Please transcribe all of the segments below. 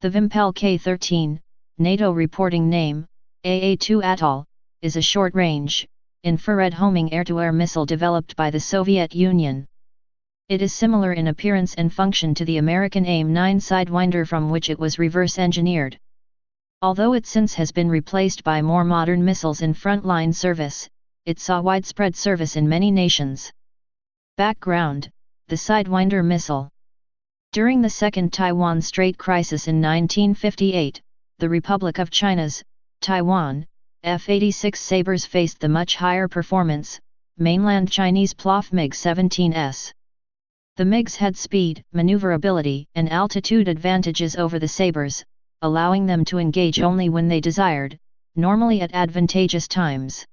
The Vimpel K-13, NATO reporting name, AA-2 Atoll, is a short-range, infrared homing air-to-air missile developed by the Soviet Union. It is similar in appearance and function to the American AIM-9 Sidewinder, from which it was reverse-engineered. Although it since has been replaced by more modern missiles in frontline service, it saw widespread service in many nations. Background: the Sidewinder missile. During the Second Taiwan Strait crisis in 1958, the Republic of China's, Taiwan, F-86 Sabres faced the much higher performance, mainland Chinese PLOF MiG-17s. The MiGs had speed, maneuverability, and altitude advantages over the Sabres, allowing them to engage only when they desired, normally at advantageous times.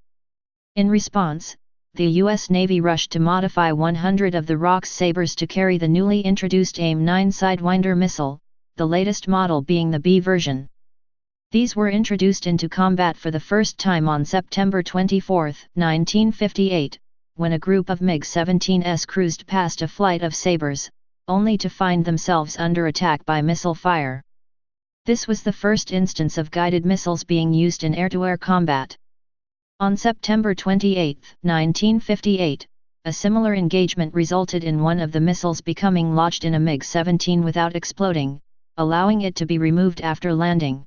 In response, the U.S. Navy rushed to modify 100 of the ROX Sabres to carry the newly introduced AIM-9 Sidewinder missile, the latest model being the B version. These were introduced into combat for the first time on September 24, 1958, when a group of MiG-17s cruised past a flight of Sabres, only to find themselves under attack by missile fire. This was the first instance of guided missiles being used in air-to-air combat. On September 28, 1958, a similar engagement resulted in one of the missiles becoming lodged in a MiG-17 without exploding, allowing it to be removed after landing.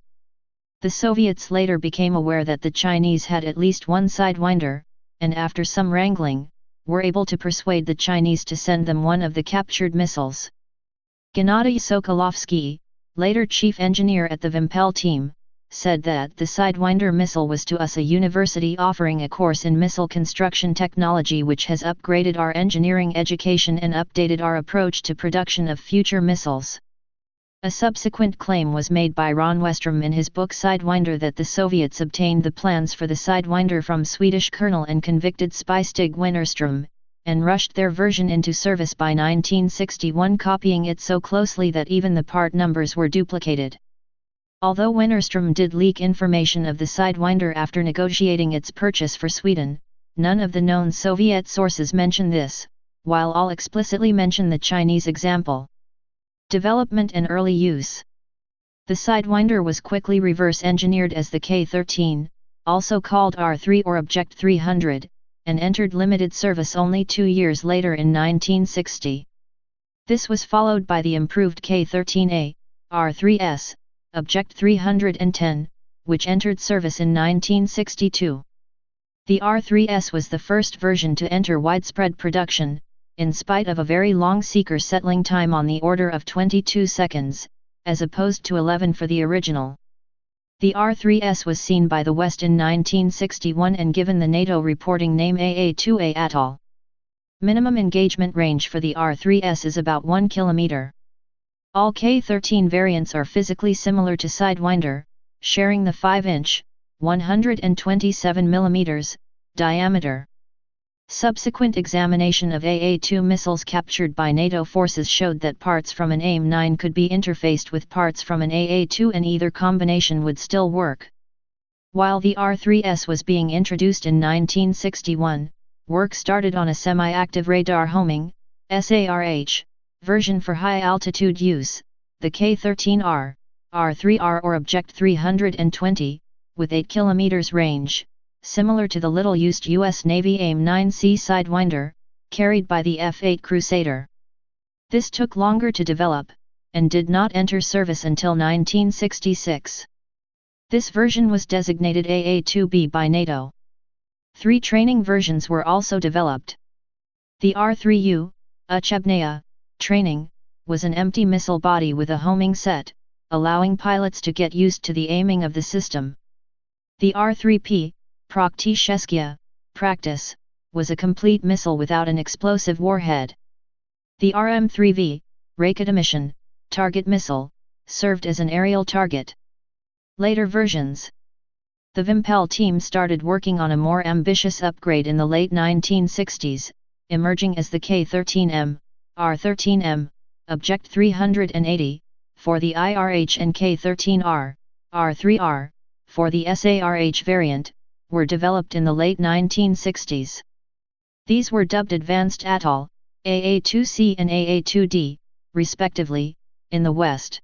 The Soviets later became aware that the Chinese had at least one Sidewinder, and after some wrangling, were able to persuade the Chinese to send them one of the captured missiles. Gennady Sokolovsky, later chief engineer at the Vimpel team, said that the Sidewinder missile was to us a university offering a course in missile construction technology which has upgraded our engineering education and updated our approach to production of future missiles. A subsequent claim was made by Ron Westrom in his book Sidewinder that the Soviets obtained the plans for the Sidewinder from Swedish colonel and convicted spy Stig Wennerström, and rushed their version into service by 1961, copying it so closely that even the part numbers were duplicated. Although Wennerström did leak information of the Sidewinder after negotiating its purchase for Sweden, none of the known Soviet sources mention this, while all explicitly mention the Chinese example. Development and early use. The Sidewinder was quickly reverse-engineered as the K-13, also called R-3 or Object 300, and entered limited service only 2 years later in 1960. This was followed by the improved K-13A, R-3S, Object 310, which entered service in 1962. The R-3S was the first version to enter widespread production, in spite of a very long seeker settling time on the order of 22 seconds, as opposed to 11 for the original. The R-3S was seen by the West in 1961 and given the NATO reporting name AA-2 Atoll. Minimum engagement range for the R-3S is about 1 km. All K-13 variants are physically similar to Sidewinder, sharing the 5-inch, 127 mm, diameter. Subsequent examination of AA-2 missiles captured by NATO forces showed that parts from an AIM-9 could be interfaced with parts from an AA-2 and either combination would still work. While the R-3S was being introduced in 1961, work started on a semi-active radar homing, SARH, version for high-altitude use, the K-13R, R-3R or Object 320, with 8 km range, similar to the little-used U.S. Navy AIM-9C Sidewinder, carried by the F-8 Crusader. This took longer to develop, and did not enter service until 1966. This version was designated AA-2B by NATO. 3 training versions were also developed. The R-3U, Uchebnaya, training, was an empty missile body with a homing set, allowing pilots to get used to the aiming of the system. The R-3P, Praktiskia, practice, was a complete missile without an explosive warhead. The RM-3V, Raketemission, target missile, served as an aerial target. Later versions. The Vimpel team started working on a more ambitious upgrade in the late 1960s, emerging as the K-13M, R-13M, Object 380, for the IRH and K-13R, R-3R, for the SARH variant, were developed in the late 1960s. These were dubbed Advanced Atoll, AA-2C and AA-2D, respectively, in the West.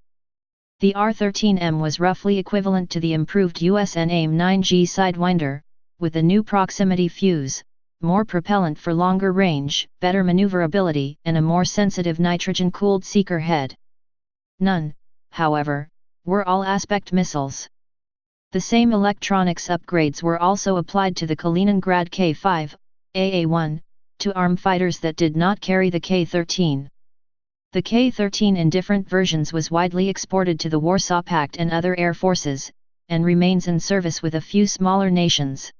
The R-13M was roughly equivalent to the improved USN AIM-9G Sidewinder, with a new proximity fuse, more propellant for longer range, better maneuverability, and a more sensitive nitrogen-cooled seeker head. None, however, were all-aspect missiles. The same electronics upgrades were also applied to the Kaliningrad K-5, AA-1, to arm fighters that did not carry the K-13. The K-13 in different versions was widely exported to the Warsaw Pact and other air forces, and remains in service with a few smaller nations.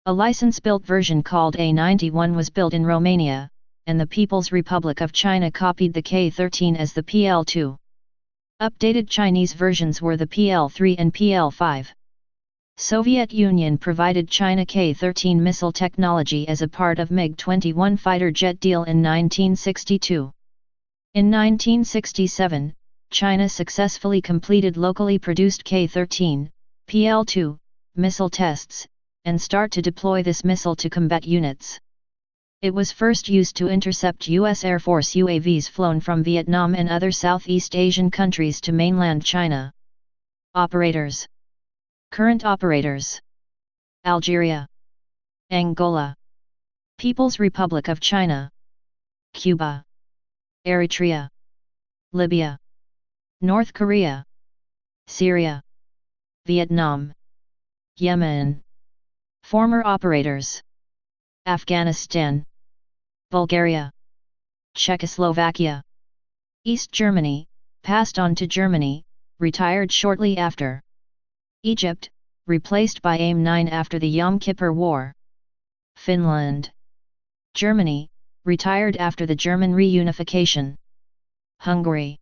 A license-built version called A-91 was built in Romania, and the People's Republic of China copied the K-13 as the PL-2. Updated Chinese versions were the PL-3 and PL-5. Soviet Union provided China K-13 missile technology as a part of MiG-21 fighter jet deal in 1962. In 1967, China successfully completed locally produced K-13, PL-2, missile tests, and start to deploy this missile to combat units. It was first used to intercept U.S. Air Force UAVs flown from Vietnam and other Southeast Asian countries to mainland China. Operators. Current operators: Algeria, Angola, People's Republic of China, Cuba, Eritrea, Libya, North Korea, Syria, Vietnam, Yemen. Former operators: Afghanistan, Bulgaria, Czechoslovakia, East Germany, passed on to Germany, retired shortly after. Egypt, replaced by AIM-9 after the Yom Kippur War. Finland, Germany, retired after the German reunification. Hungary,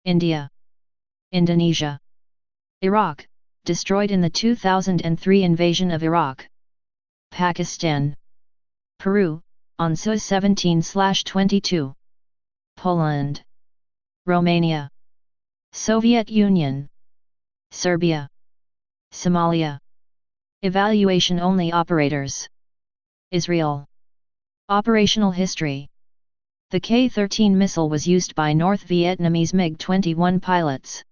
India, Indonesia, Iraq, destroyed in the 2003 invasion of Iraq. Pakistan, Peru, on Su 17/22. Poland, Romania, Soviet Union, Serbia, Somalia. Evaluation-only operators. Israel. Operational history. The K-13 missile was used by North Vietnamese MiG-21 pilots.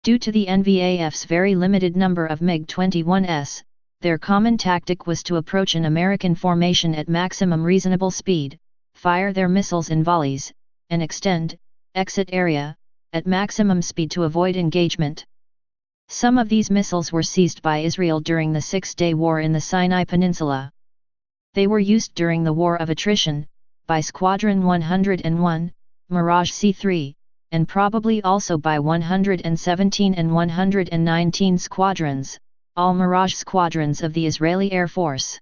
Due to the NVAF's very limited number of MiG-21s, their common tactic was to approach an American formation at maximum reasonable speed, fire their missiles in volleys, and exit area, at maximum speed to avoid engagement. Some of these missiles were seized by Israel during the Six-Day War in the Sinai Peninsula. They were used during the War of Attrition, by Squadron 101, Mirage C-3, and probably also by 117 and 119 squadrons, all Mirage squadrons of the Israeli Air Force.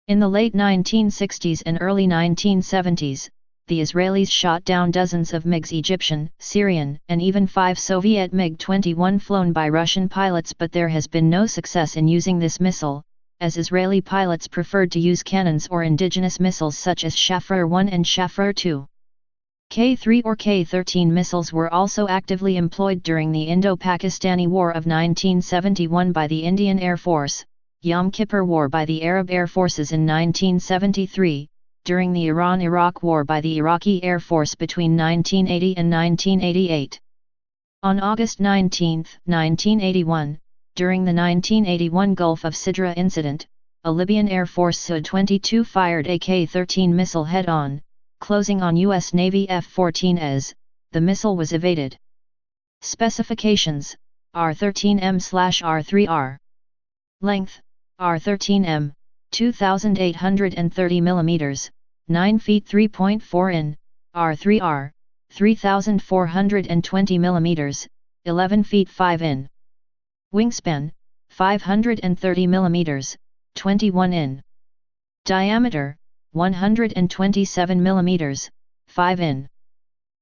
In the late 1960s and early 1970s, the Israelis shot down dozens of MiGs, Egyptian, Syrian, and even 5 Soviet MiG-21 flown by Russian pilots, but there has been no success in using this missile, as Israeli pilots preferred to use cannons or indigenous missiles such as Shafir-1 and Shafir-2. K-3 or K-13 missiles were also actively employed during the Indo-Pakistani War of 1971 by the Indian Air Force, Yom Kippur War by the Arab Air Forces in 1973, during the Iran-Iraq War by the Iraqi Air Force between 1980 and 1988. On August 19, 1981, during the 1981 Gulf of Sidra incident, a Libyan Air Force Su-22 fired a K-13 missile head-on, closing on U.S. Navy F-14s. The missile was evaded. Specifications: R-13M/R3R. Length: R-13M, 2,830 mm, 9 feet 3.4 in, R3R, 3,420 mm, 11 feet 5 in. Wingspan: 530 mm, 21 in. Diameter: 127 mm, 5 in.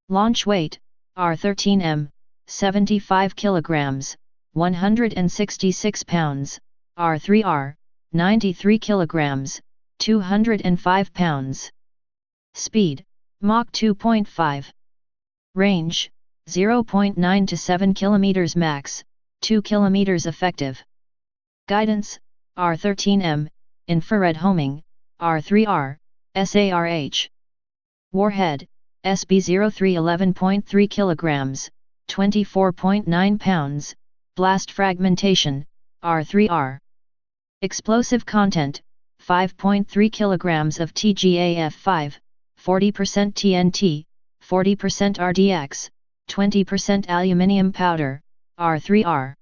Launch weight: R-13M, 75 kg, 166 pounds, R3R, 93 kg, 205 pounds. Speed: Mach 2.5. Range: 0.9 to 7 km max, 2 km effective. Guidance: R-13M, infrared homing, R3R, SARH. Warhead: SB-03 11.3 kg, 24.9 pounds, blast fragmentation, R3R. Explosive content, 5.3 kilograms of TGAF5, 40% TNT, 40% RDX, 20% aluminium powder, R3R.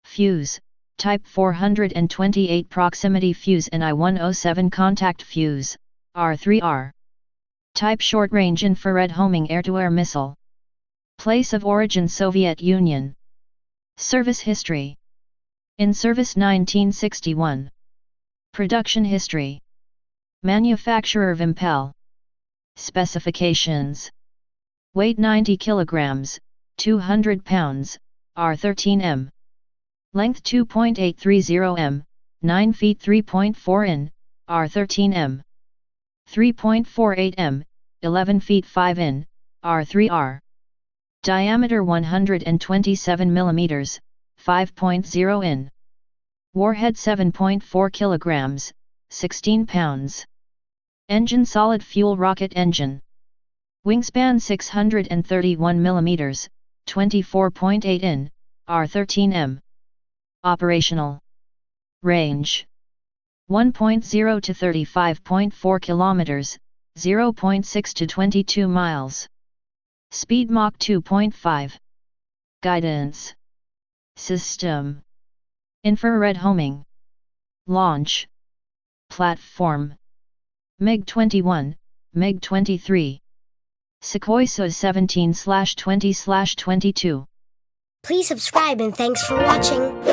Fuse, Type 428 proximity fuse and I-107 contact fuse, R3R. Type short-range infrared homing air-to-air missile. Place of origin Soviet Union. Service history. In service 1961. Production history. Manufacturer Vimpel. Specifications. Weight 90 kilograms, 200 pounds, R13M. Length 2.830 m, 9 feet 3.4 in, R13M. 3.48 m, 11 feet 5 in, R3R. Diameter 127 mm, 5.0 in. Warhead 7.4 kilograms, 16 pounds. Engine solid fuel rocket engine. Wingspan 631 mm, 24.8 in, R13M. Operational range 1.0 to 35.4 kilometers, 0.6 to 22 miles. Speed Mach 2.5. Guidance system. Infrared homing. Launch platform. MiG-21, MiG-23. Sukhoi Su-17/20/22. Please subscribe and thanks for watching.